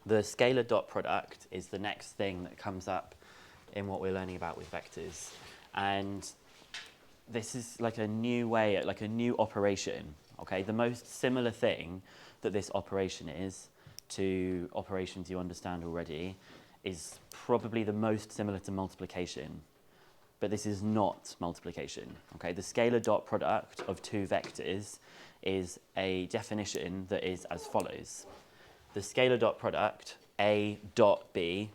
the scalar dot product is the next thing that comes up in what we're learning about with vectors. And this is like a new way, like a new operation, okay? The most similar thing that this operation is to operations you understand already is probably the most similar to multiplication, but this is not multiplication, okay? The scalar dot product of two vectors is a definition that is as follows. The scalar dot product, A dot B,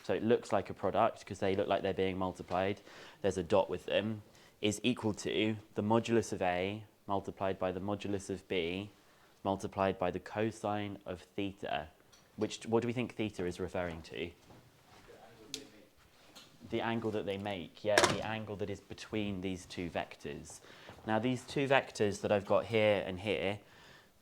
so it looks like a product because they look like they're being multiplied, there's a dot with them, is equal to the modulus of A multiplied by the modulus of B multiplied by the cosine of theta, which, what do we think theta is referring to? The angle that they make, yeah, the angle that is between these two vectors. Now these two vectors that I've got here and here,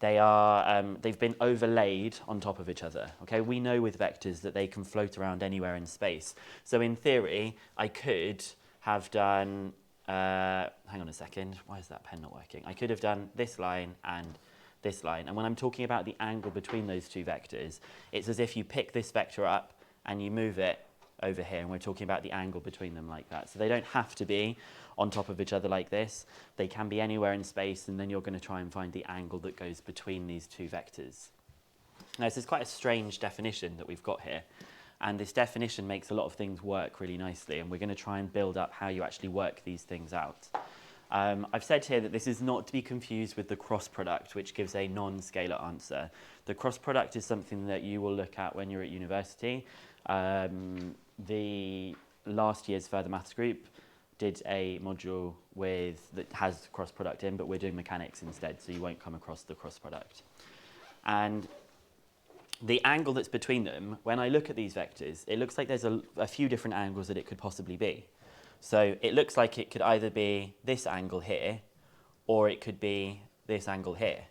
they are, they've been overlaid on top of each other, okay? We know with vectors that they can float around anywhere in space. So in theory, I could have done, hang on a second, why is that pen not working? I could have done this line and this line. And when I'm talking about the angle between those two vectors, it's as if you pick this vector up and you move it over here, and we're talking about the angle between them like that. So they don't have to be on top of each other like this. They can be anywhere in space, and then you're going to try and find the angle that goes between these two vectors. Now, this is quite a strange definition that we've got here, and this definition makes a lot of things work really nicely, and we're going to try and build up how you actually work these things out. I've said here that this is not to be confused with the cross product, which gives a non-scalar answer. The cross product is something that you will look at when you're at university. The last year's further maths group did a module with that has cross product in, but we're doing mechanics instead, so you won't come across the cross product. And the angle that's between them, when I look at these vectors, it looks like there's a few different angles that it could possibly be. So it looks like it could either be this angle here, or it could be this angle here.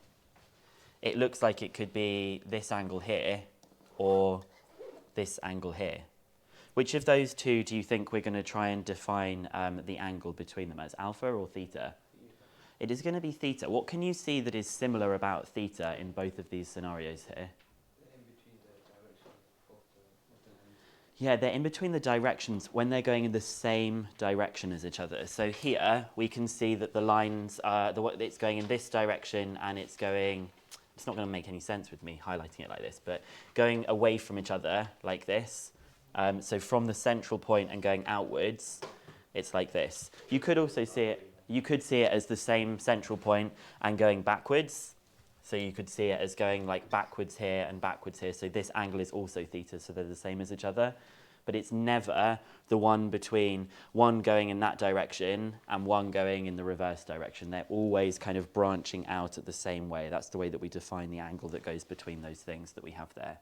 It looks like it could be this angle here, or this angle here. Which of those two do you think we're going to try and define the angle between them as, alpha or theta? It is going to be theta. What can you see that is similar about theta in both of these scenarios here? Yeah, they're in between the directions when they're going in the same direction as each other. So here we can see that the lines, it's going in this direction and it's going, it's not going to make any sense with me highlighting it like this, but going away from each other like this. So from the central point and going outwards, it's like this. You could also see it, you could see it as the same central point and going backwards. So you could see it as going like backwards here and backwards here. So this angle is also theta, so they're the same as each other. But it's never the one between one going in that direction and one going in the reverse direction. They're always kind of branching out at the same way. That's the way that we define the angle that goes between those things that we have there.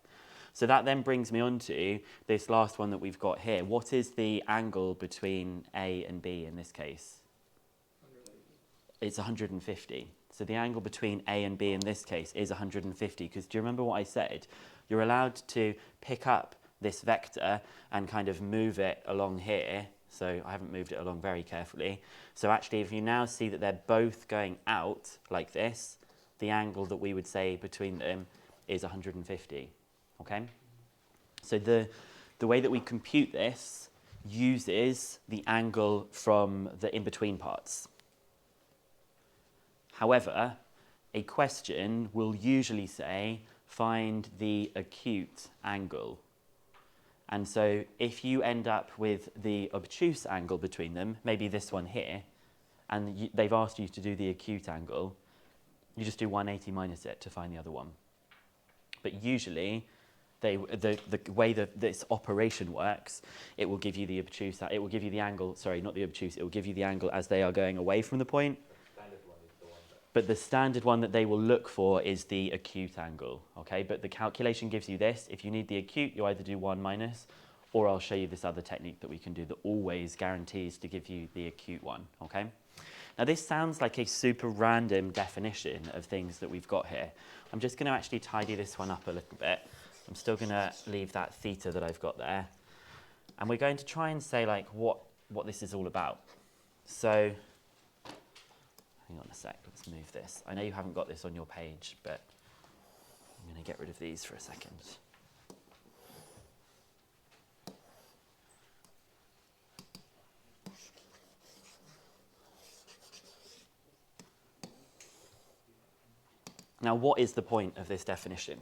So that then brings me on to this last one that we've got here. What is the angle between A and B in this case? It's 150. So the angle between A and B in this case is 150, because do you remember what I said? You're allowed to pick up this vector and kind of move it along here. So I haven't moved it along very carefully. So actually, if you now see that they're both going out like this, the angle that we would say between them is 150, okay? So the way that we compute this uses the angle from the in-between parts. However, a question will usually say, find the acute angle. And so if you end up with the obtuse angle between them, maybe this one here, and they've asked you to do the acute angle, you just do 180 minus it to find the other one. But usually, the way that this operation works, it will give you the obtuse, it will give you the angle, sorry, not the obtuse, it will give you the angle as they are going away from the point. But the standard one that they will look for is the acute angle, okay? But the calculation gives you this. If you need the acute, you either do 1 minus, or I'll show you this other technique that we can do that always guarantees to give you the acute one, okay? Now this sounds like a super random definition of things that we've got here. I'm just going to actually tidy this one up a little bit. I'm still going to leave that theta that I've got there. And we're going to try and say like what this is all about. So, hang on a sec, let's move this. I know you haven't got this on your page, but I'm going to get rid of these for a second. Now, what is the point of this definition?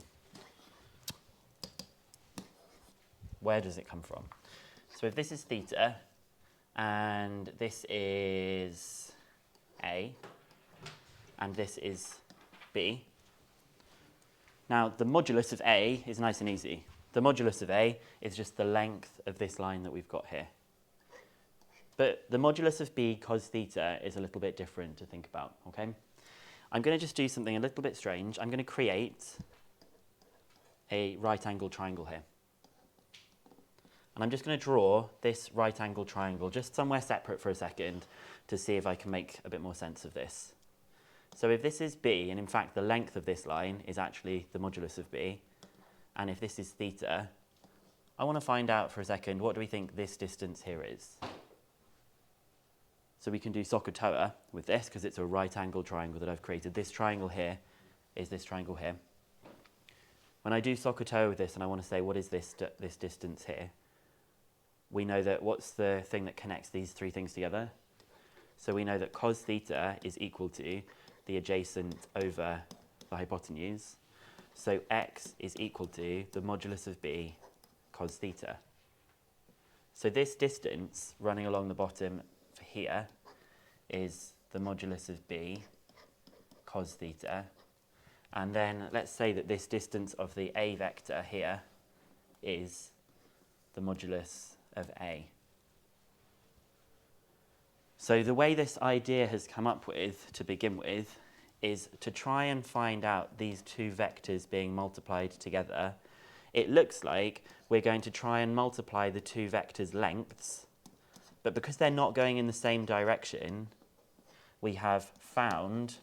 Where does it come from? So if this is theta, and this is A, and this is B. Now, the modulus of A is nice and easy. The modulus of A is just the length of this line that we've got here. But the modulus of B cos theta is a little bit different to think about, okay? I'm going to just do something a little bit strange. I'm going to create a right-angled triangle here. And I'm just going to draw this right-angled triangle just somewhere separate for a second to see if I can make a bit more sense of this. So if this is B, and in fact the length of this line is actually the modulus of B, and if this is theta, I want to find out for a second, what do we think this distance here is? So we can do SOHCAHTOA with this, because it's a right-angled triangle that I've created. This triangle here is this triangle here. When I do SOHCAHTOA with this, and I want to say, what is this distance here? We know that what's the thing that connects these three things together? So we know that cos theta is equal to the adjacent over the hypotenuse. So x is equal to the modulus of b cos theta. So this distance running along the bottom for here is the modulus of b cos theta. And then let's say that this distance of the a vector here is the modulus of a. So the way this idea has come up with, to begin with, is to try and find out these two vectors being multiplied together. It looks like we're going to try and multiply the two vectors' lengths, but because they're not going in the same direction, we have found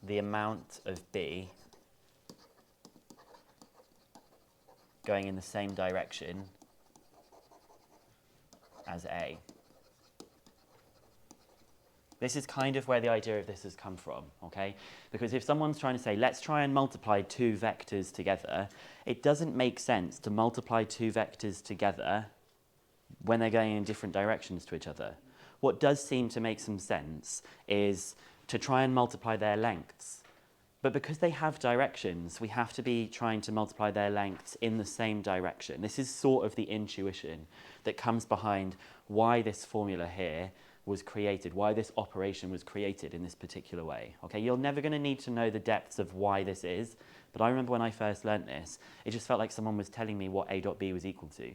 the amount of b going in the same direction as A. This is kind of where the idea of this has come from, okay? Because if someone's trying to say, let's try and multiply two vectors together, it doesn't make sense to multiply two vectors together when they're going in different directions to each other. What does seem to make some sense is to try and multiply their lengths. But because they have directions, we have to be trying to multiply their lengths in the same direction. This is sort of the intuition that comes behind why this formula here was created, why this operation was created in this particular way. Okay, you're never going to need to know the depths of why this is, but I remember when I first learnt this, it just felt like someone was telling me what a dot b was equal to.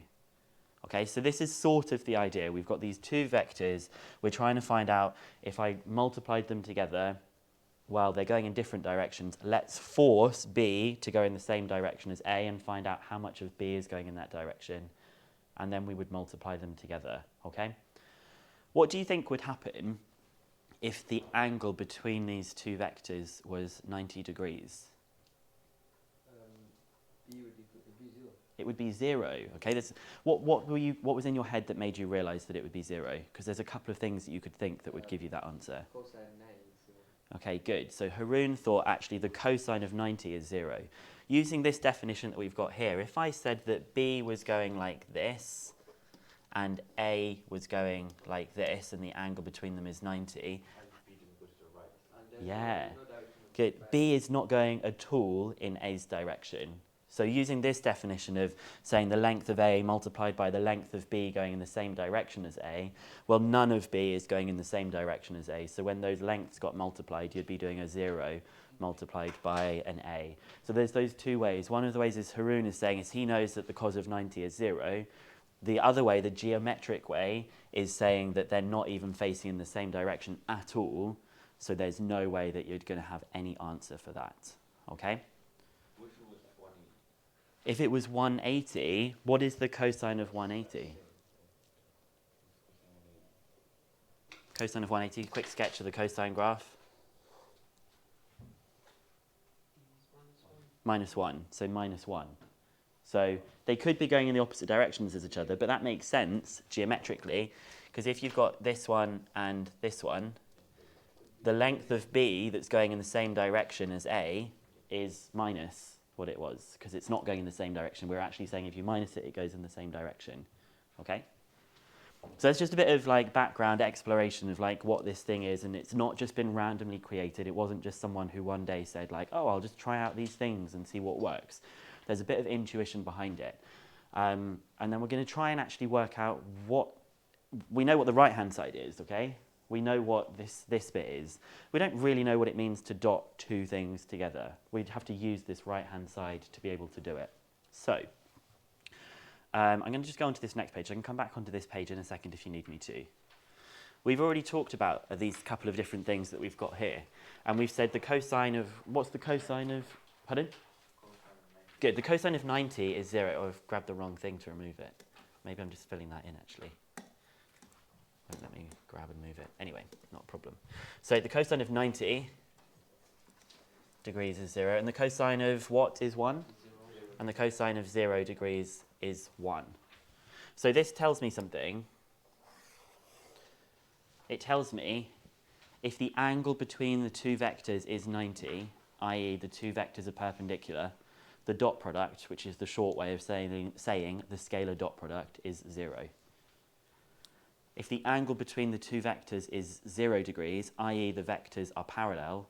Okay, so this is sort of the idea. We've got these two vectors. We're trying to find out if I multiplied them together, well, they're going in different directions. Let's force B to go in the same direction as A and find out how much of B is going in that direction. And then we would multiply them together, okay? What do you think would happen if the angle between these two vectors was 90 degrees? B would be 0. It would be 0, okay? What was in your head that made you realise that it would be 0? Because there's a couple of things that you could think that would give you that answer. Cosine 90 is 0. Okay, good. So Haroon thought actually the cosine of 90 is 0. Using this definition that we've got here, if I said that B was going like this and A was going like this and the angle between them is 90, yeah, good. B is not going at all in A's direction. So using this definition of saying the length of A multiplied by the length of B going in the same direction as A, well, none of B is going in the same direction as A. So when those lengths got multiplied, you'd be doing a 0 multiplied by an A. So there's those two ways. One of the ways is Haroon is saying is he knows that the cos of 90 is 0. The other way, the geometric way, is saying that they're not even facing in the same direction at all. So there's no way that you're going to have any answer for that. Okay? If it was 180, what is the cosine of 180? Cosine of 180, quick sketch of the cosine graph. -1, so -1. So they could be going in the opposite directions as each other, but that makes sense geometrically, because if you've got this one and this one, the length of B that's going in the same direction as A is minus what it was, because it's not going in the same direction. We're actually saying if you minus it, it goes in the same direction. Okay? So that's just a bit of like background exploration of like what this thing is, and it's not just been randomly created. It wasn't just someone who one day said like, oh, I'll just try out these things and see what works. There's a bit of intuition behind it. And then we're going to try and actually work out what, we know what the right-hand side is, okay? We know what this bit is. We don't really know what it means to dot two things together. We'd have to use this right-hand side to be able to do it. So, I'm going to just go on to this next page. I can come back onto this page in a second if you need me to. We've already talked about these couple of different things that we've got here. And we've said the cosine of, what's the cosine of, pardon? Good, the cosine of 90 is 0. Oh, I've grabbed the wrong thing to remove it. Maybe I'm just filling that in, actually. Won't let me grab and move it. Anyway, not a problem. So the cosine of 90 degrees is 0. And the cosine of what is 1? And the cosine of 0 degrees is 1. So this tells me something. It tells me if the angle between the two vectors is 90, i.e. the two vectors are perpendicular, the dot product, which is the short way of saying the scalar dot product, is 0. If the angle between the two vectors is 0 degrees, i.e. the vectors are parallel,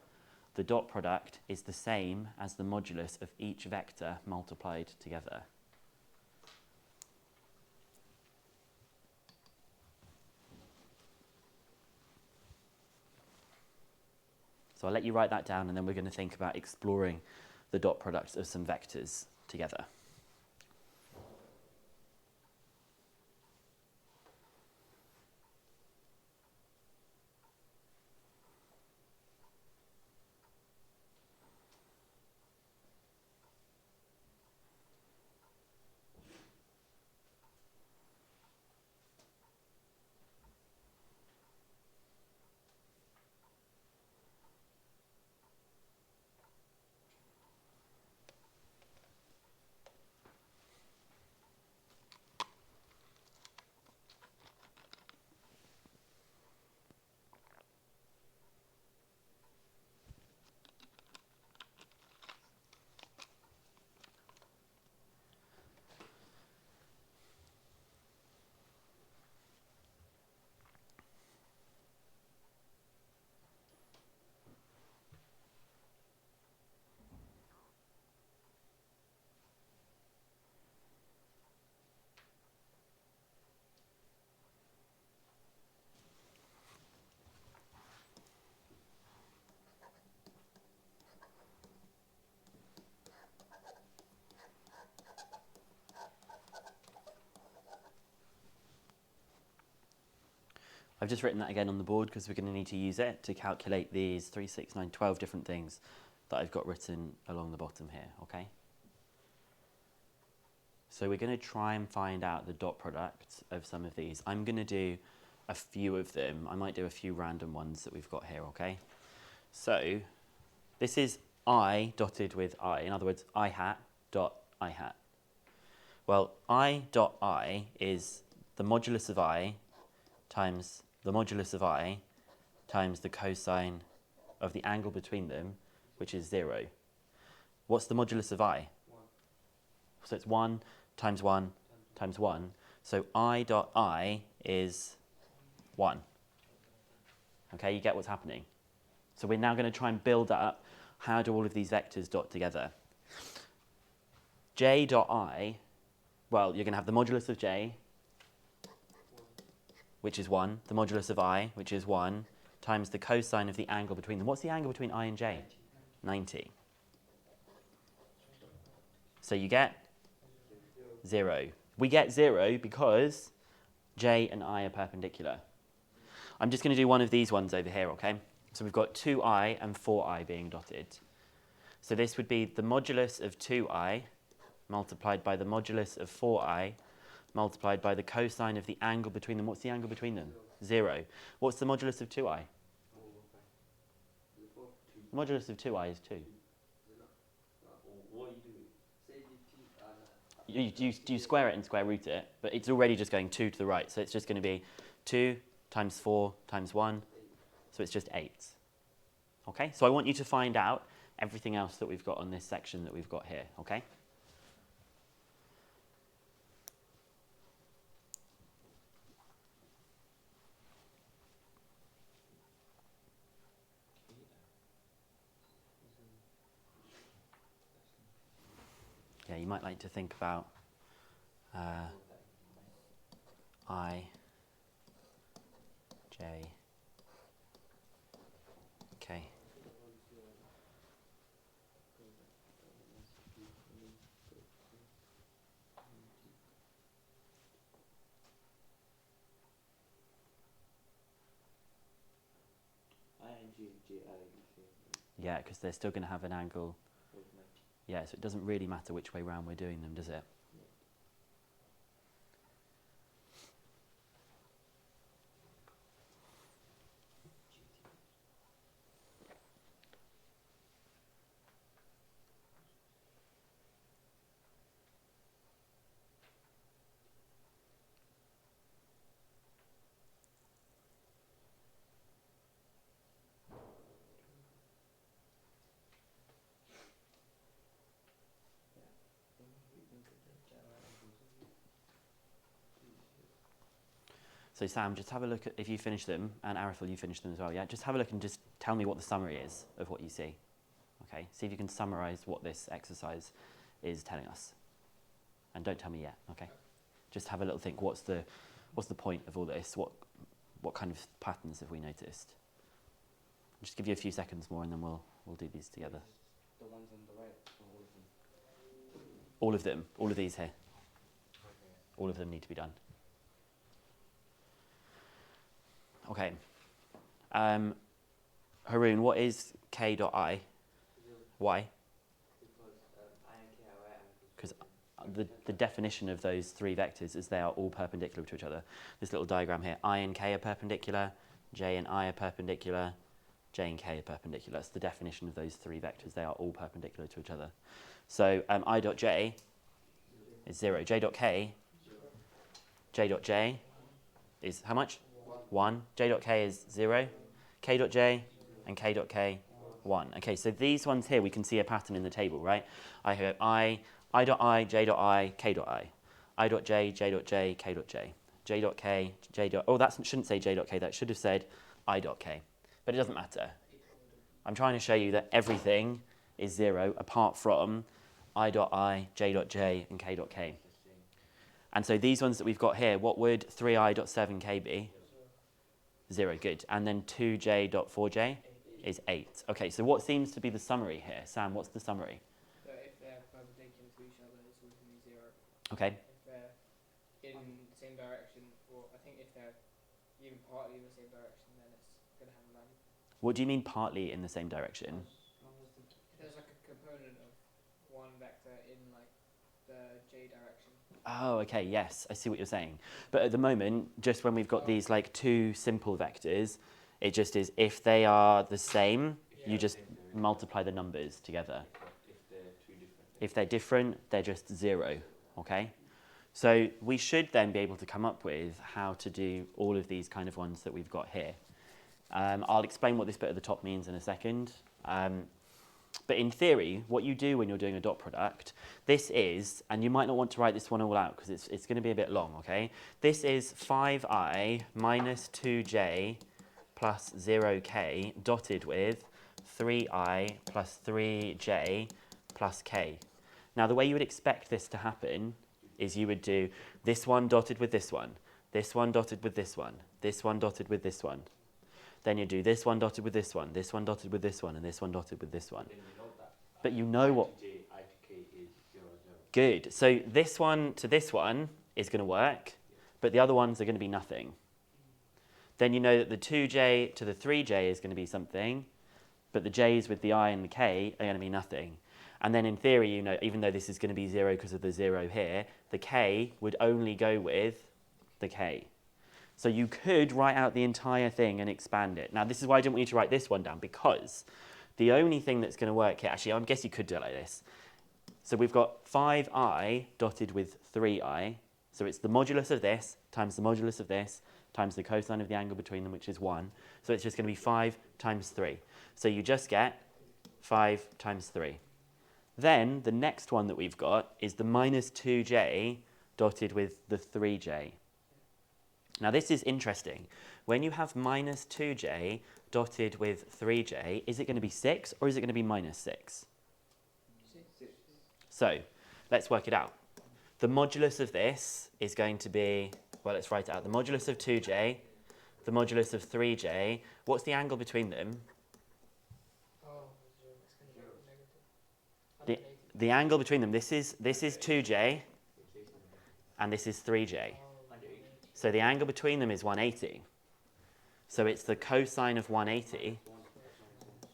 the dot product is the same as the modulus of each vector multiplied together. So I'll let you write that down, and then we're going to think about exploring the dot products of some vectors together. I've just written that again on the board because we're going to need to use it to calculate these 3, 6, 9, 12 different things that I've got written along the bottom here, okay? So we're going to try and find out the dot product of some of these. I'm going to do a few of them. I might do a few random ones that we've got here, okay? So this is I dotted with I. In other words, I hat dot I hat. Well, I dot I is the modulus of I times the modulus of I times the cosine of the angle between them, which is 0. What's the modulus of I? 1. So it's 1 times 1 times 1. So I dot I is 1. Okay, you get what's happening. So we're now going to try and build up how do all of these vectors dot together. J dot I, well, you're going to have the modulus of J, which is 1, the modulus of I, which is 1, times the cosine of the angle between them. What's the angle between I and J? 90. So you get 0. We get 0 because J and I are perpendicular. I'm just going to do one of these ones over here, okay? So we've got 2i and 4i being dotted. So this would be the modulus of 2i multiplied by the modulus of 4i multiplied by the cosine of the angle between them. What's the angle between them? 0. What's the modulus of 2i? The modulus of 2i is 2. What are you doing? You square it and square root it, but it's already just going 2 to the right. So it's just going to be 2 times 4 times 1. So it's just 8. Okay, so I want you to find out everything else that we've got on this section that we've got here, okay? yeah, you might like to think about I, J, K. I and G, G, I, you see. Yeah, because they're still going to have an angle. Yeah, so it doesn't really matter which way round we're doing them, does it? So Sam, just have a look at, if you finish them, and Arithel, you finish them as well, yeah? Just have a look and just tell me what the summary is of what you see. Okay, see if you can summarise what this exercise is telling us. And don't tell me yet, okay? Just have a little think, what's the point of all this? What kind of patterns have we noticed? I'll just give you a few seconds more and then we'll do these together. The ones on the right, or all of them? All of these here. Okay. All of them need to be done. Okay. Haroon, what is k dot I? Why? Because I and K are right angles. Because the definition of those three vectors is they are all perpendicular to each other. This little diagram here, I and K are perpendicular, J and I are perpendicular, J and K are perpendicular. That's the definition of those three vectors. They are all perpendicular to each other. So I dot J is 0. J dot K, J dot J is how much? 1. J dot K is 0. K dot J and K dot K, 1. Okay, so these ones here, we can see a pattern in the table, right? I have I dot I, J dot I, K dot I dot J, J dot J, K dot J. J dot K, J dot, oh, that shouldn't say J dot K, that should have said I dot K. But it doesn't matter. I'm trying to show you that everything is 0 apart from I dot I, J dot J, and K dot K. And so these ones that we've got here, what would 3i dot 7k be? 0, good. And then 2j dot 4j is 8. Okay, so what seems to be the summary here? Sam, what's the summary? So if they're perpendicular to each other, it's always going to be 0. Okay. If they're in the same direction, or I think if they're even partly in the same direction, then it's going to have a value. What do you mean partly in the same direction? If there's like a component of one vector in like the j direction. Oh, okay, yes, I see what you're saying. But at the moment, just when we've got these like two simple vectors, it just is if they are the same, you just multiply the numbers together. If they're two different. If they're different, they're just 0, okay? So we should then be able to come up with how to do all of these kind of ones that we've got here. I'll explain what this bit at the top means in a second. But in theory, what you do when you're doing a dot product, this is, and you might not want to write this one all out because it's going to be a bit long, okay? This is 5i minus 2j plus 0k dotted with 3i plus 3j plus k. Now, the way you would expect this to happen is you would do this one dotted with this one dotted with this one dotted with this one. Then you do this one dotted with this one dotted with this one, and this one dotted with this one. Then you know that. But you know what? I to J, I to K is 0, 0. Good. So this one to this one is going to work, but the other ones are going to be nothing. Then you know that the 2j to the 3j is going to be something, but the j's with the I and the k are going to be nothing. And then in theory, you know, even though this is going to be 0 because of the 0 here, the k would only go with the k. So you could write out the entire thing and expand it. Now, this is why I didn't want you to write this one down, because the only thing that's going to work here, actually, I guess you could do it like this. So we've got 5i dotted with 3i. So it's the modulus of this times the modulus of this times the cosine of the angle between them, which is 1. So it's just going to be 5 times 3. So you just get 5 times 3. Then the next one that we've got is the minus 2j dotted with the 3j. Now this is interesting. When you have minus 2j dotted with 3j, is it going to be 6 or is it going to be minus 6? 6. So let's work it out. The modulus of this is going to be, well, let's write it out. The modulus of 2j, the modulus of 3j. What's the angle between them? Oh, 0. It's going to be negative. The, 180. the angle between them, this is 2j, and this is 3j. Oh, 180. So the angle between them is 180. So it's the cosine of 180.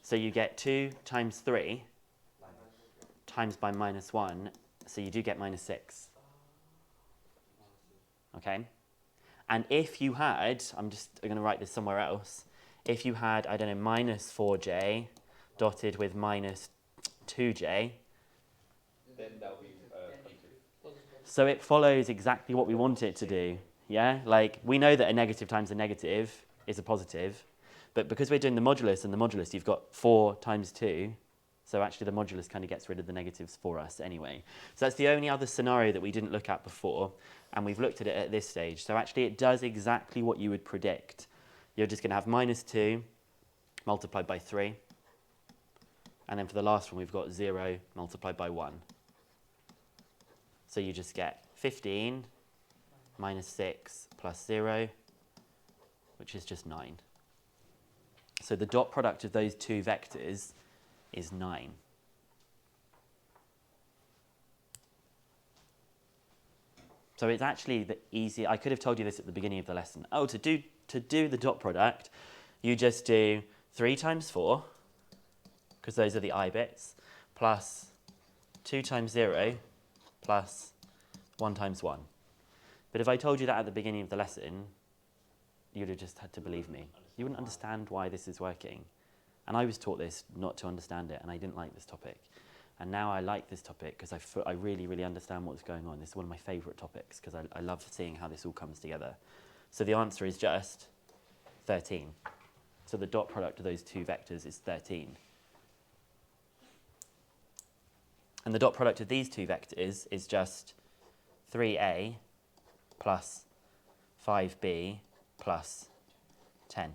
So you get 2 times 3 times by minus 1. So you do get minus 6. Okay? And if you had, I'm going to write this somewhere else. If you had, I don't know, minus 4j dotted with minus 2j, Then that will be positive. so it follows exactly what we want it to do. Yeah? Like, we know that a negative times a negative is a positive. But because we're doing the modulus and the modulus, you've got 4 times 2. So actually the modulus kind of gets rid of the negatives for us anyway. So that's the only other scenario that we didn't look at before. And we've looked at it at this stage. So actually it does exactly what you would predict. You're just going to have minus 2 multiplied by 3. And then for the last one, we've got 0 multiplied by 1. So you just get 15 minus 6 plus 0, which is just 9. So the dot product of those two vectors is 9. So it's actually the easy. I could have told you this at the beginning of the lesson. Oh, to do the dot product, you just do 3 times 4, because those are the I bits, plus 2 times 0, plus 1 times 1. But if I told you that at the beginning of the lesson, you'd have just had to believe me. You wouldn't understand why this is working. And I was taught this not to understand it, and I didn't like this topic. And now I like this topic because I really, really understand what's going on. This is one of my favourite topics because I love seeing how this all comes together. So the answer is just 13. So the dot product of those two vectors is 13. And the dot product of these two vectors is just 3a plus 5b plus 10.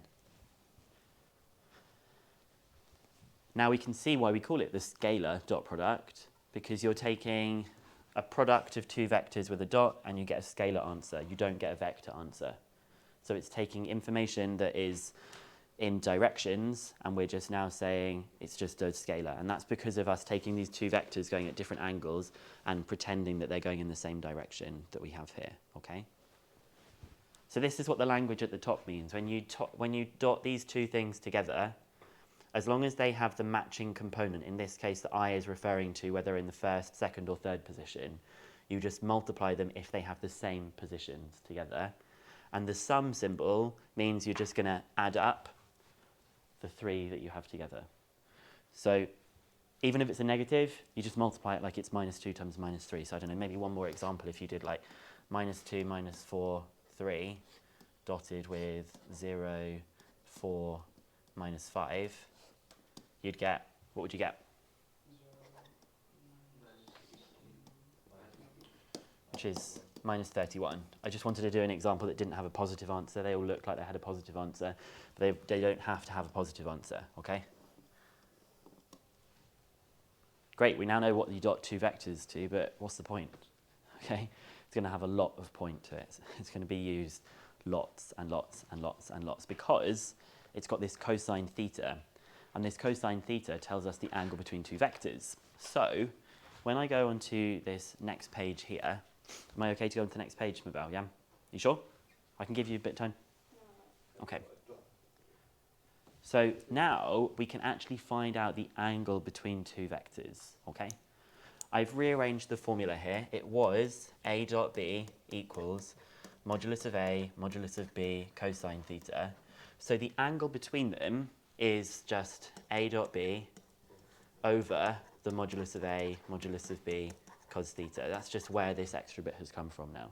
Now we can see why we call it the scalar dot product, because you're taking a product of two vectors with a dot and you get a scalar answer. You don't get a vector answer. So it's taking information that is in directions and we're just now saying it's just a scalar. And that's because of us taking these two vectors going at different angles and pretending that they're going in the same direction that we have here, okay? So this is what the language at the top means. When you dot these two things together, as long as they have the matching component, in this case the I is referring to whether in the first, second or third position, you just multiply them if they have the same positions together. And the sum symbol means you're just going to add up the 3 that you have together. So even if it's a negative, you just multiply it like it's minus 2 times minus 3. So I don't know, maybe one more example if you did like minus 2, minus 4, 3, dotted with 0, 4, minus 5. You'd get, what would you get? Which is minus 31. I just wanted to do an example that didn't have a positive answer. They all looked like they had a positive answer, but they don't have to have a positive answer, okay? Great, we now know what you dot two vectors to, but what's the point? Okay, it's going to have a lot of point to it. It's going to be used lots and lots and lots and lots because it's got this cosine theta. And this cosine theta tells us the angle between two vectors. So when I go onto this next page here, am I okay to go onto the next page, Mabel? Yeah? You sure? I can give you a bit of time? Okay. So now we can actually find out the angle between two vectors, okay? I've rearranged the formula here. It was a dot b equals modulus of a, modulus of b, cosine theta. So the angle between them is just a dot b over the modulus of a, modulus of b, cos theta. That's just where this extra bit has come from now.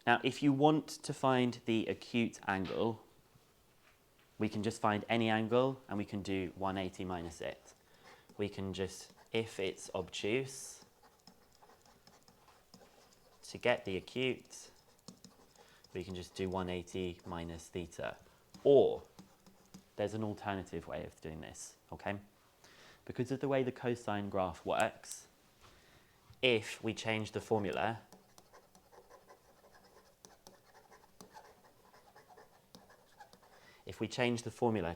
Now, if you want to find the acute angle, we can just find any angle and we can do 180 minus it. We can just, if it's obtuse, to get the acute, we can just do 180 minus theta. Or there's an alternative way of doing this, okay? because of the way the cosine graph works, if we change the formula,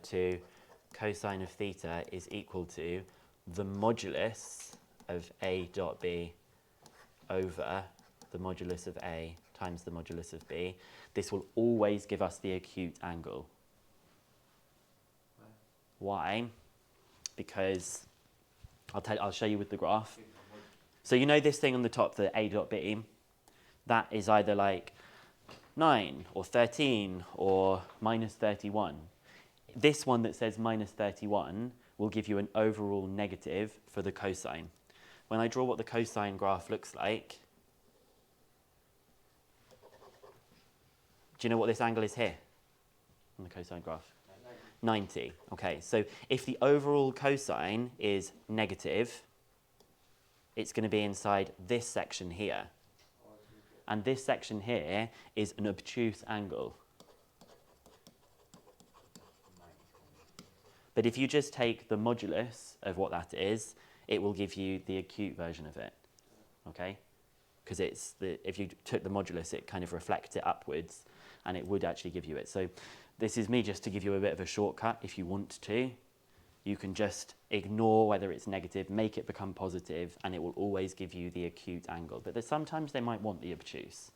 to cosine of theta is equal to the modulus of A dot B over the modulus of A times the modulus of B, this will always give us the acute angle. Why? Because I'll show you with the graph. So you know this thing on the top, the A dot B, that is either like 9 or 13 or minus 31. This one that says minus 31 will give you an overall negative for the cosine. When I draw what the cosine graph looks like, do you know what this angle is here on the cosine graph? 90. Okay, so if the overall cosine is negative, it's going to be inside this section here. And this section here is an obtuse angle. But if you just take the modulus of what that is, it will give you the acute version of it. Okay? Because if you took the modulus, it kind of reflects it upwards, and it would actually give you it. So this is me just to give you a bit of a shortcut if you want to. You can just ignore whether it's negative, make it become positive, and it will always give you the acute angle. But sometimes they might want the obtuse.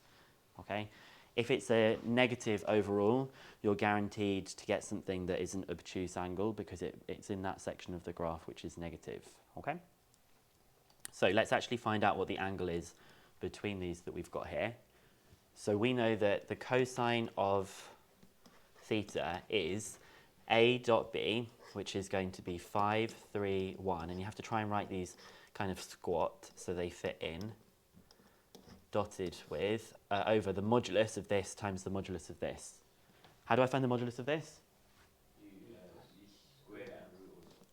Okay? If it's a negative overall, you're guaranteed to get something that is an obtuse angle because it's in that section of the graph which is negative. Okay? So let's actually find out what the angle is between these that we've got here. So we know that the cosine of theta is A dot B, which is going to be 5, 3, 1. And you have to try and write these kind of squat so they fit in. Dotted with over the modulus of this times the modulus of this. How do I find the modulus of this?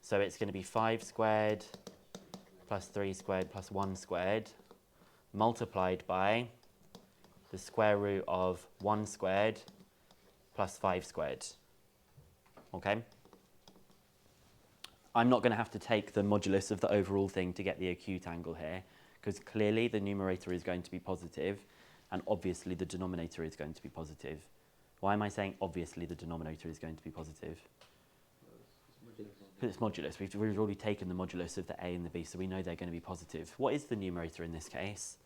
So it's going to be 5 squared plus 3 squared plus 1 squared multiplied by the square root of 1 squared plus 5 squared. Okay? I'm not going to have to take the modulus of the overall thing to get the acute angle here, because clearly the numerator is going to be positive, and obviously the denominator is going to be positive. Why am I saying obviously the denominator is going to be positive? Because it's modulus. We've already taken the modulus of the A and the B, so we know they're going to be positive. What is the numerator in this case?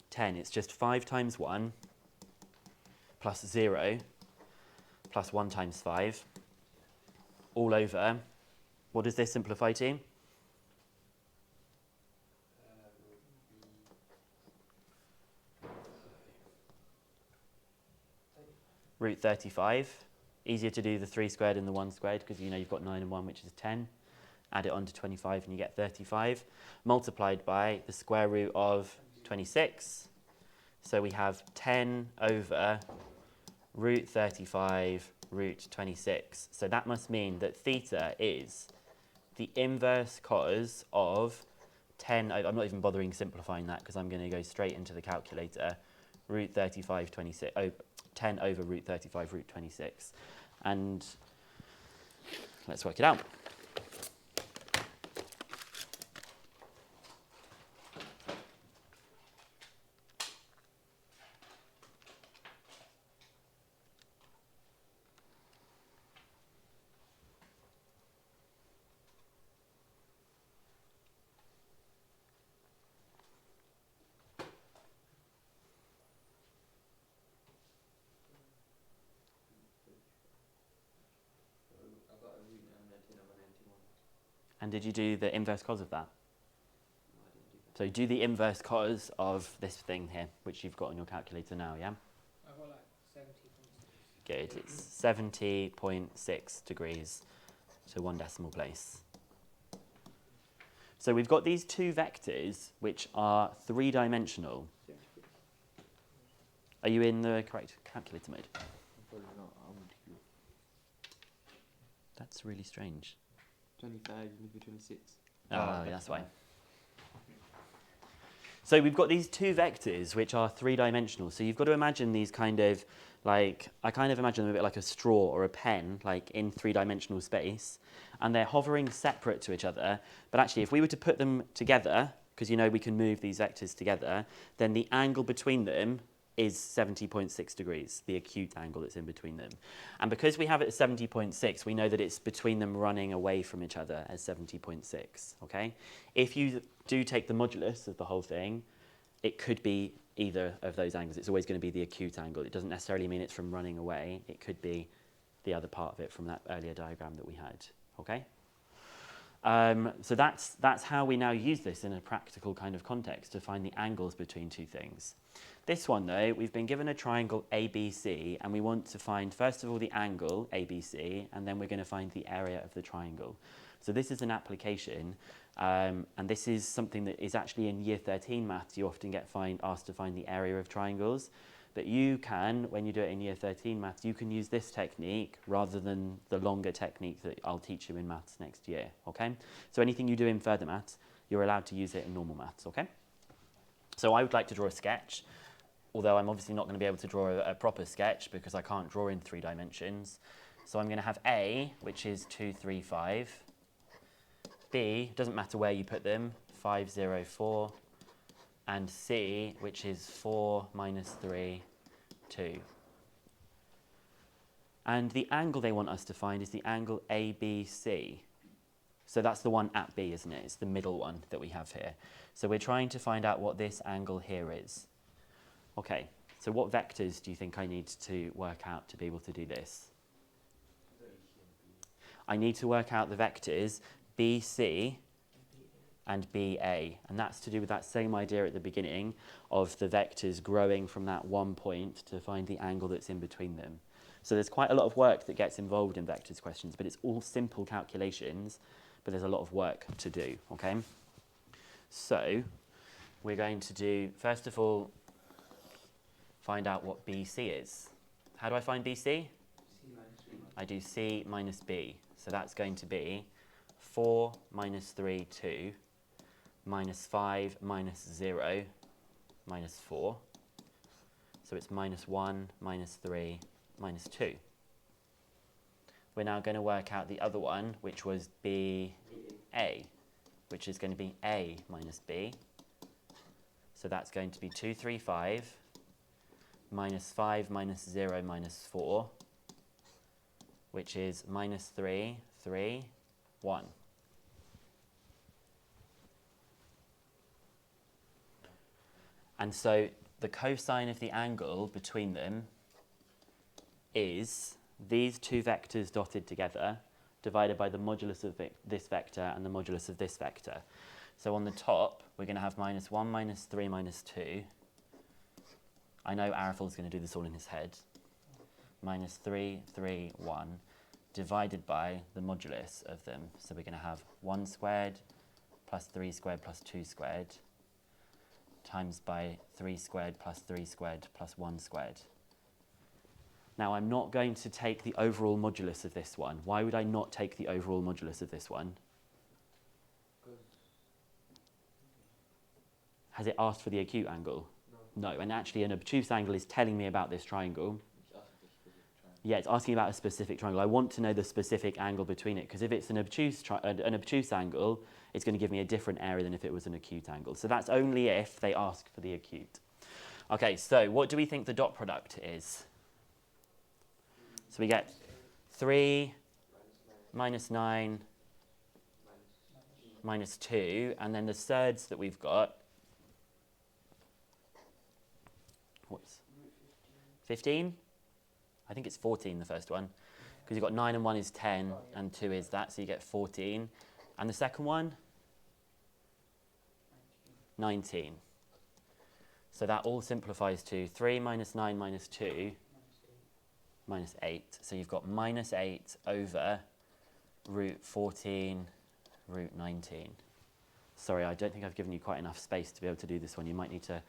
10. It's just 5 times 1 plus 0 plus 1 times 5 all over. What does this simplify to? Root 35. Easier to do the 3 squared and the 1 squared because you know you've got 9 and 1, which is 10. Add it on to 25 and you get 35. Multiplied by the square root of 26. So we have 10 over root 35 root 26. So that must mean that theta is the inverse cos of 10 over, I'm not even bothering simplifying that because I'm going to go straight into the calculator, root 35 26, 10 over root 35 root 26. And let's work it out. And did you do the inverse cos of that? No, I didn't do that. So do the inverse cos of this thing here, which you've got on your calculator now, yeah? I've got like 70.6. Good. It's 70.6 degrees to 1 decimal place. So we've got these two vectors which are 3-dimensional. Are you in the correct calculator mode? Probably not. I want to do That's really strange. 25, maybe 26. Oh, that's why. So we've got these two vectors which are three-dimensional. So you've got to imagine these kind of like, I kind of imagine them a bit like a straw or a pen, like in three-dimensional space. And they're hovering separate to each other. But actually, if we were to put them together, because you know we can move these vectors together, then the angle between them is 70.6 degrees, the acute angle that's in between them. And because we have it at 70.6, we know that it's between them running away from each other as 70.6, okay? If you do take the modulus of the whole thing, it could be either of those angles. It's always going to be the acute angle. It doesn't necessarily mean it's from running away. It could be the other part of it from that earlier diagram that we had, okay? So that's how we now use this in a practical kind of context to find the angles between two things. This one, though, we've been given a triangle ABC, and we want to find, first of all, the angle ABC, and then we're going to find the area of the triangle. So this is an application, and this is something that is actually in Year 13 maths. You often get asked to find the area of triangles. But you can, when you do it in Year 13 maths, you can use this technique rather than the longer technique that I'll teach you in maths next year, okay? So anything you do in further maths, you're allowed to use it in normal maths, okay? So I would like to draw a sketch, although I'm obviously not going to be able to draw a proper sketch because I can't draw in 3 dimensions. So I'm going to have A, which is 2, 3, 5. B, doesn't matter where you put them, 5, 0, 4. And C, which is 4 minus 3, 2. And the angle they want us to find is the angle ABC. So that's the one at B, isn't it? It's the middle one that we have here. So we're trying to find out what this angle here is. Okay, so what vectors do you think I need to work out to be able to do this? I need to work out the vectors BC and BA, and that's to do with that same idea at the beginning of the vectors growing from that one point to find the angle that's in between them. So there's quite a lot of work that gets involved in vectors questions, but it's all simple calculations, but there's a lot of work to do, okay? So we're going to do, first of all, find out what BC is. How do I find BC? C minus 3 I do C minus B, so that's going to be 4 minus 3, 2, minus 5 minus 0 minus 4. So it's minus 1 minus 3 minus 2. We're now going to work out the other one, which was BA, which is going to be A minus B. So that's going to be 2, 3, 5 minus 5 minus 0 minus 4, which is minus 3, 3, 1. And so the cosine of the angle between them is these two vectors dotted together divided by the modulus of this vector and the modulus of this vector. So on the top, we're going to have minus 1 minus 3 minus 2. I know Arafil's going to do this all in his head. Minus 3, 3, 1, divided by the modulus of them. So we're going to have 1 squared plus 3 squared plus 2 squared times by 3 squared plus 3 squared plus 1 squared. Now I'm not going to take the overall modulus of this one. Why would I not take the overall modulus of this one? Has it asked for the acute angle? No, and actually an obtuse angle is telling me about this triangle. Yeah, it's asking about a specific triangle. I want to know the specific angle between it, because if it's an obtuse angle, it's going to give me a different area than if it was an acute angle. So that's only if they ask for the acute. Okay, so what do we think the dot product is? So we get 3 minus 9 minus 2, and then the surds that we've got, what's 15? I think it's 14, the first one, because you've got 9 and 1 is 10, and 2 is that, so you get 14. And the second one? 19. So that all simplifies to 3 minus 9 minus 2 minus 8. So you've got minus 8 over root 14 root 19. Sorry, I don't think I've given you quite enough space to be able to do this one. You might need to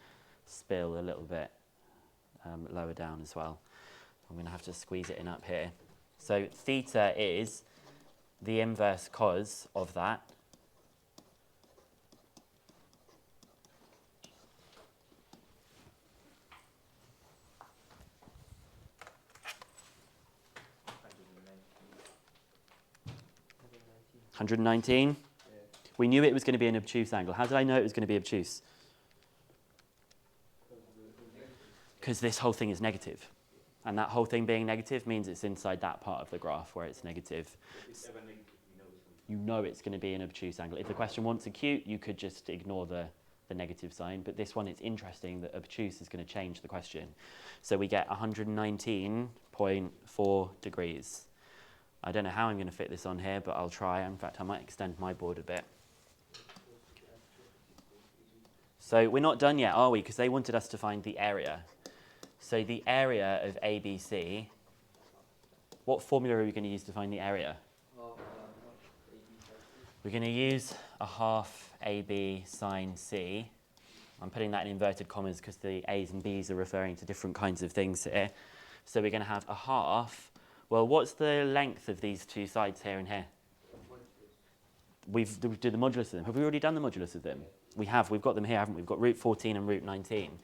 spill a little bit lower down as well. I'm going to have to squeeze it in up here. So theta is the inverse cos of that. 119? Yeah. We knew it was going to be an obtuse angle. How did I know it was going to be obtuse? Because this whole thing is negative. And that whole thing being negative means it's inside that part of the graph where it's negative. If it's ever negative, You know it's going to be an obtuse angle. If the question wants acute, you could just ignore the negative sign. But this one, it's interesting that obtuse is going to change the question. So we get 119.4 degrees. I don't know how I'm going to fit this on here, but I'll try. In fact, I might extend my board a bit. So we're not done yet, are we? Because they wanted us to find the area. So the area of ABC, what formula are we going to use to find the area? We're going to use a half AB sine C. I'm putting that in inverted commas because the A's and B's are referring to different kinds of things here. So we're going to have a half. Well, what's the length of these two sides here and here? We've done the modulus of them. Have we already done the modulus of them? We have. We've got them here, haven't we? We've got root 14 and root 19.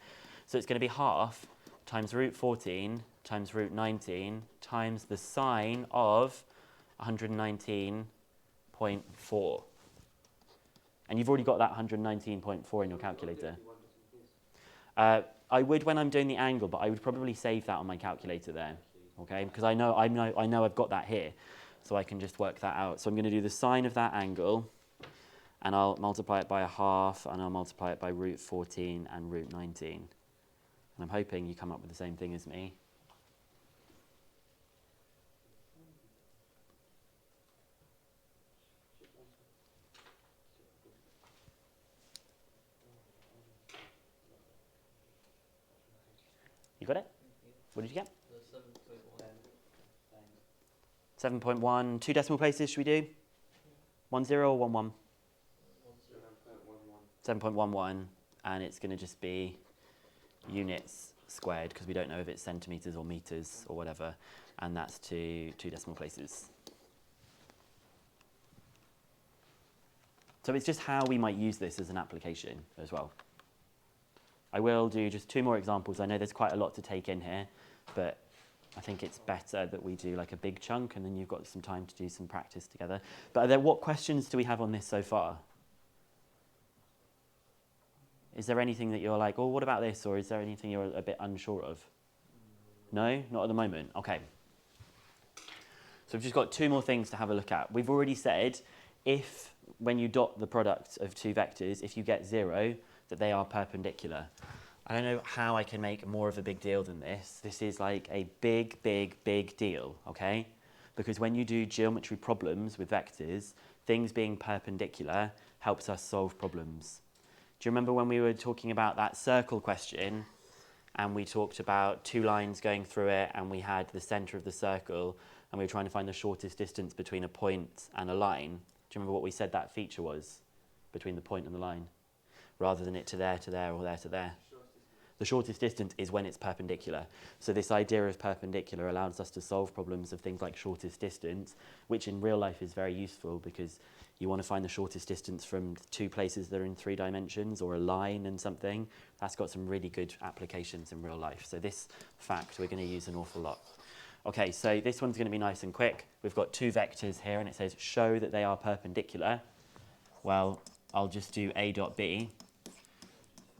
So it's going to be half times root 14 times root 19 times the sine of 119.4. And you've already got that 119.4 in your calculator. I would when I'm doing the angle, but I would probably save that on my calculator there, okay? Because I know I've got that here, so I can just work that out. So I'm going to do the sine of that angle, and I'll multiply it by a half, and I'll multiply it by root 14 and root 19. And I'm hoping you come up with the same thing as me. You got it? What did you get? 7.1. 2 decimal places, should we do? 10 or 11? 7.11. And it's going to just be units squared, because we don't know if it's centimetres or metres or whatever. And that's to 2 decimal places. So it's just how we might use this as an application as well. I will do just 2 more examples. I know there's quite a lot to take in here, but I think it's better that we do like a big chunk and then you've got some time to do some practice together. But what questions do we have on this so far? Is there anything that you're like, oh, what about this? Or is there anything you're a bit unsure of? No? Not at the moment? Okay. So we've just got 2 more things to have a look at. We've already said if, when you dot the product of 2 vectors, if you get 0, that they are perpendicular. I don't know how I can make more of a big deal than this. This is like a big, big, big deal, okay? Because when you do geometry problems with vectors, things being perpendicular helps us solve problems. Do you remember when we were talking about that circle question and we talked about 2 lines going through it and we had the center of the circle and we were trying to find the shortest distance between a point and a line? Do you remember what we said that feature was between the point and the line? Rather than it to there, or there to there. The shortest distance is when it's perpendicular. So this idea of perpendicular allows us to solve problems of things like shortest distance, which in real life is very useful because you want to find the shortest distance from 2 places that are in 3 dimensions or a line and something. That's got some really good applications in real life. So this fact we're going to use an awful lot. Okay, so this one's going to be nice and quick. We've got 2 vectors here and it says show that they are perpendicular. Well, I'll just do A dot B,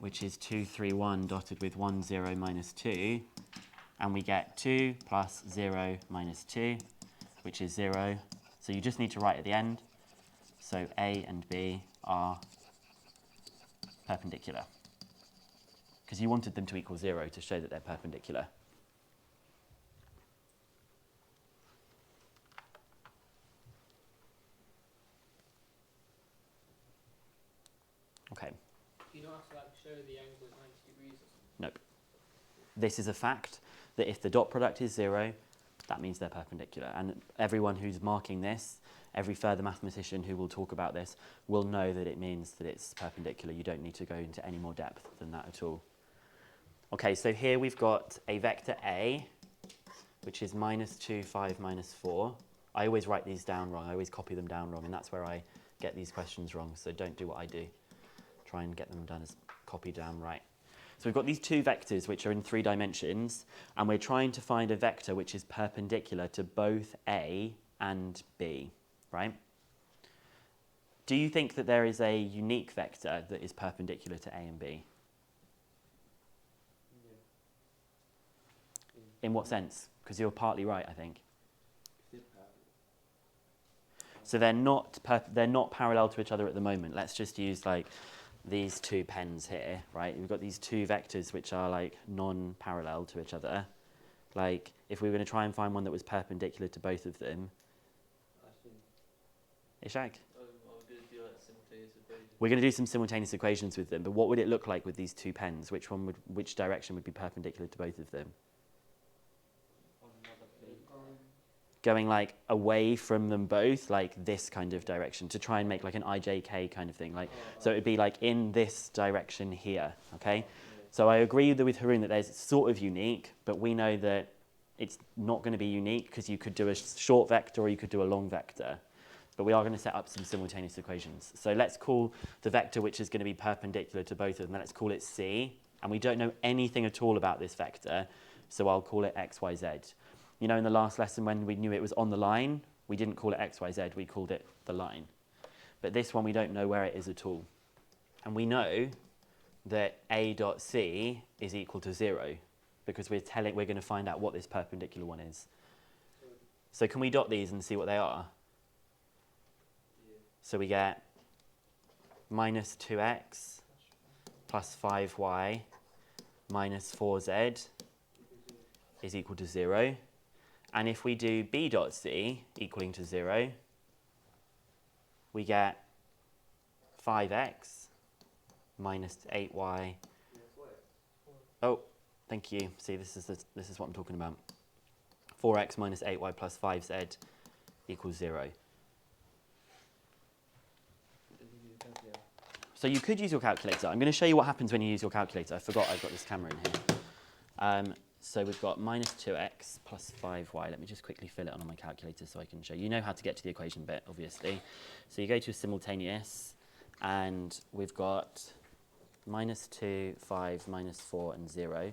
which is 2, 3, 1 dotted with 1, 0, minus 2. And we get 2 plus 0 minus 2, which is 0. So you just need to write at the end. So A and B are perpendicular. Because you wanted them to equal 0 to show that they're perpendicular. Okay. You don't have to like show the angle at 90 degrees or something. Nope. This is a fact that if the dot product is 0, that means they're perpendicular. And everyone who's marking this, every further mathematician who will talk about this, will know that it means that it's perpendicular. You don't need to go into any more depth than that at all. Okay, so here we've got a vector A, which is minus 2, 5, minus 4. I always write these down wrong. I always copy them down wrong, and that's where I get these questions wrong. So don't do what I do. Try and get them done as copied down right. So we've got these 2 vectors which are in 3 dimensions, and we're trying to find a vector which is perpendicular to both A and B, right? Do you think that there is a unique vector that is perpendicular to A and B? Yeah. In what sense? Because you're partly right, I think. If they're parallel. So they're not parallel to each other at the moment. Let's just use like these two pens here, right? We've got these two vectors which are like non-parallel to each other. Like if we were going to try and find one that was perpendicular to both of them, I think Ishak, I'll do like simultaneous equations. we're going to do some simultaneous equations with them. But what would it look like with these two pens? Which direction would be perpendicular to both of them? On another plane. Going like away from them both, like this kind of direction, to try and make like an IJK kind of thing. Like, so it would be like in this direction here, okay? So I agree with Haroon that there's sort of unique, but we know that it's not going to be unique because you could do a short vector or you could do a long vector. But we are going to set up some simultaneous equations. So let's call the vector which is going to be perpendicular to both of them, let's call it C. And we don't know anything at all about this vector, so I'll call it XYZ. You know, in the last lesson when we knew it was on the line, we didn't call it XYZ, we called it the line. But this one, we don't know where it is at all. And we know that A dot C is equal to 0 because we're going to find out what this perpendicular one is. So can we dot these and see what they are? Yeah. So we get minus 2x plus 5y minus 4z is equal to 0. And if we do B dot C equaling to 0, we get 5x minus 8y. Oh, thank you. See, this is what I'm talking about. 4x minus 8y plus 5z equals 0. So you could use your calculator. I'm going to show you what happens when you use your calculator. I forgot I've got this camera in here. So we've got minus 2x plus 5y. Let me just quickly fill it on my calculator so I can show you. You know how to get to the equation bit, obviously. So you go to simultaneous, and we've got minus 2, 5, minus 4, and 0.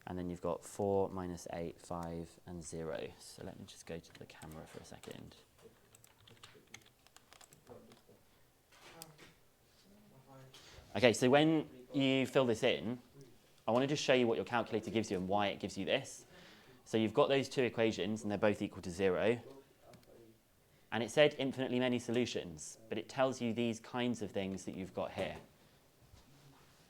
And then you've got 4, minus 8, 5, and 0. So let me just go to the camera for a second. Okay, so when you fill this in, I want to just show you what your calculator gives you and why it gives you this. So you've got those two equations and they're both equal to 0. And it said infinitely many solutions, but it tells you these kinds of things that you've got here.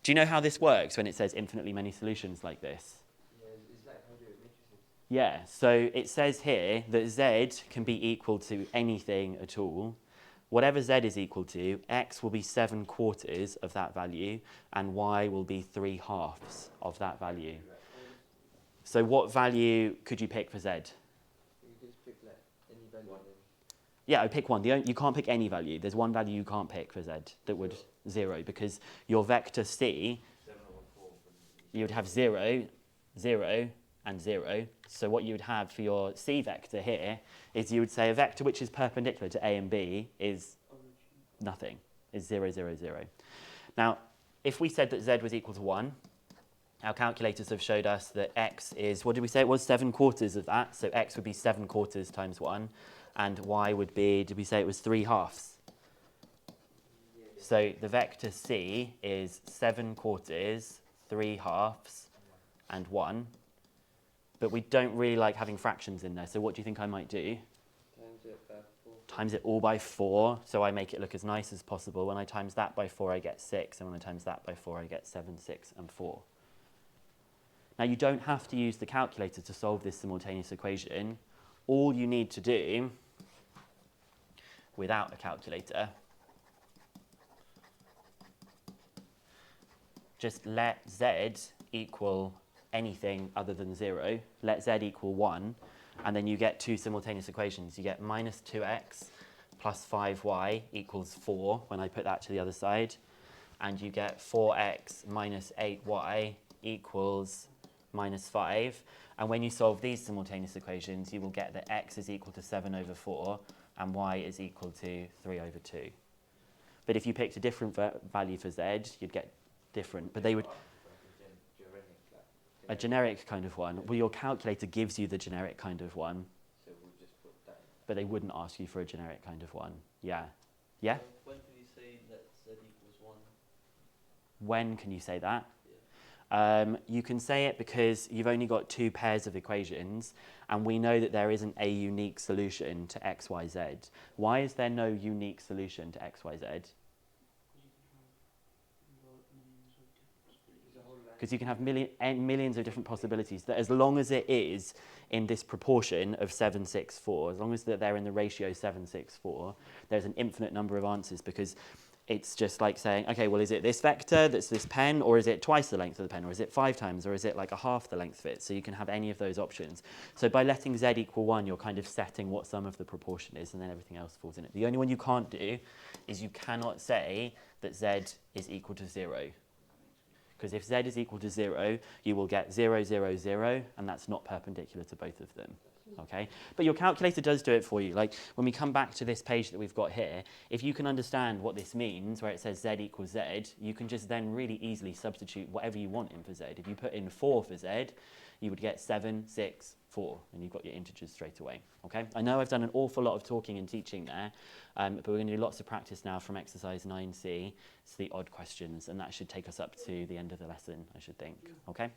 Do you know how this works when it says infinitely many solutions like this? Yeah, it's like algebraic matrices. Yeah, so it says here that z can be equal to anything at all. Whatever z is equal to, x will be 7/4 of that value, and y will be 3/2 of that value. So what value could you pick for z? You just pick like any value. Yeah, I pick one. You can't pick any value. There's one value you can't pick for z that would 0, because your vector c, you would have 0, 0, and 0. So what you would have for your c vector here is you would say a vector which is perpendicular to a and b is nothing, is 0, 0, 0. Now, if we said that z was equal to 1, our calculators have showed us that x is, what did we say it was, 7/4 of that, so x would be 7/4 times 1, and y would be, did we say it was 3/2? So the vector c is 7/4, 3/2, and 1. But we don't really like having fractions in there, so what do you think I might do? Times it by 4. Times it all by 4, so I make it look as nice as possible. When I times that by 4, I get 6, and when I times that by 4, I get 7, 6, and 4. Now, you don't have to use the calculator to solve this simultaneous equation. All you need to do, without a calculator, just let z equal anything other than 0. Let z equal 1, and then you get two simultaneous equations. You get minus 2x plus 5y equals 4 when I put that to the other side, and you get 4x minus 8y equals minus 5. And when you solve these simultaneous equations, you will get that x is equal to 7/4 and y is equal to 3/2. But if you picked a different value for z, you'd get different, but they would... A generic kind of one. Well, your calculator gives you the generic kind of one. So we'll just put that in. But they wouldn't ask you for a generic kind of one. Yeah. Yeah? When can you say that z equals 1? When can you say that? Yeah. You can say it because you've only got two pairs of equations, and we know that there isn't a unique solution to x, y, z. Why is there no unique solution to x, y, z? There's a whole line. Because you can have millions of different possibilities, that as long as it is in this proportion of 7, 6, 4, as long as they're in the ratio 7, 6, 4, there's an infinite number of answers, because it's just like saying, okay, well, is it this vector that's this pen, or is it twice the length of the pen, or is it 5 times, or is it like a half the length of it? So you can have any of those options. So by letting z equal 1, you're kind of setting what sum of the proportion is, and then everything else falls in it. The only one you can't do is you cannot say that z is equal to 0. Because if z is equal to 0, you will get 0, 0, 0, and that's not perpendicular to both of them. Okay? But your calculator does do it for you. Like when we come back to this page that we've got here, if you can understand what this means, where it says z equals z, you can just then really easily substitute whatever you want in for z. If you put in 4 for z, you would get 7, 6, 4, and you've got your integers straight away. Okay? I know I've done an awful lot of talking and teaching there, but we're going to do lots of practice now from exercise 9C. It's the odd questions, and that should take us up to the end of the lesson, I should think. Okay?